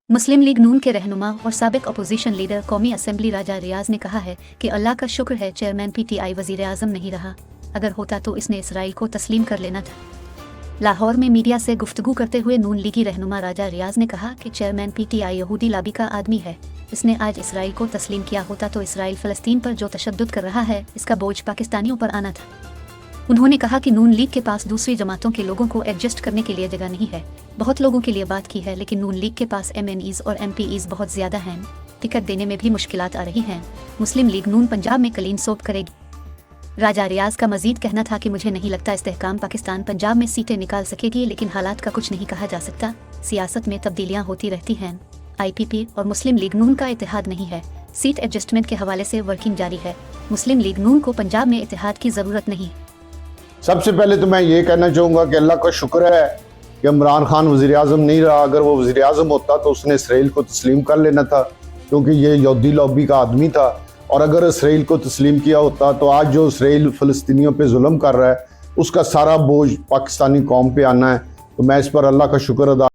मुस्लिम league नून के रहनुमा और साबिक अपोजिशन लीडर कौमी असेंबली राजा रियाज ने कहा है कि अल्लाह का शुक्र है चेयरमैन पीटीआई वजीर आजम नहीं रहा, अगर होता तो इसने इसराइल को तस्लीम कर लेना था। लाहौर में मीडिया से गुफ्तगू करते हुए नून लीगी रहनुमा राजा रियाज ने कहा कि चेयरमैन पीटीआई यहूदी लाबी का आदमी है, इसने आज इसराइल को तस्लीम किया होता तो इसराइल फ़लस्तीन पर जो तशद्दुद कर रहा है इसका बोझ पाकिस्तानियों पर आना था। उन्होंने कहा कि नून लीग के पास दूसरी जमातों के लोगों को एडजस्ट करने के लिए जगह नहीं है, बहुत लोगों के लिए बात की है, लेकिन नून लीग के पास MNEs और MPEs बहुत ज़्यादा हैं, टिकट देने में भी मुश्किलात आ रही हैं। मुस्लिम लीग नून पंजाब में क्लीन सोप करेगी। राजा रियाज का मजीद कहना था कि मुझे नहीं लगता इस्तेहकाम पाकिस्तान पंजाब में सीटें निकाल सकेगी, लेकिन हालात का कुछ नहीं कहा जा सकता, सियासत में तब्दीलियाँ होती रहती हैं। IPP और मुस्लिम लीग नून का इत्तेहाद नहीं है, सीट एडजस्टमेंट के हवाले से वर्किंग जारी है। मुस्लिम लीग नून को पंजाब में इत्तेहाद की ज़रूरत नहीं। सबसे पहले तो मैं ये कहना चाहूँगा कि अल्लाह का शुक्र है कि इमरान खान वज़ीर आज़म नहीं रहा। अगर वो वज़ीर आज़म होता तो उसने इसराइल को तस्लीम कर लेना था, क्योंकि ये यहूदी लॉबी का आदमी था। और अगर इसराइल को तस्लीम किया होता तो आज जो इसराइल फ़लस्तीनियों पे जुल्म कर रहा है उसका सारा बोझ पाकिस्तानी कौम पे आना है। तो मैं इस पर अल्लाह का शुक्र अदा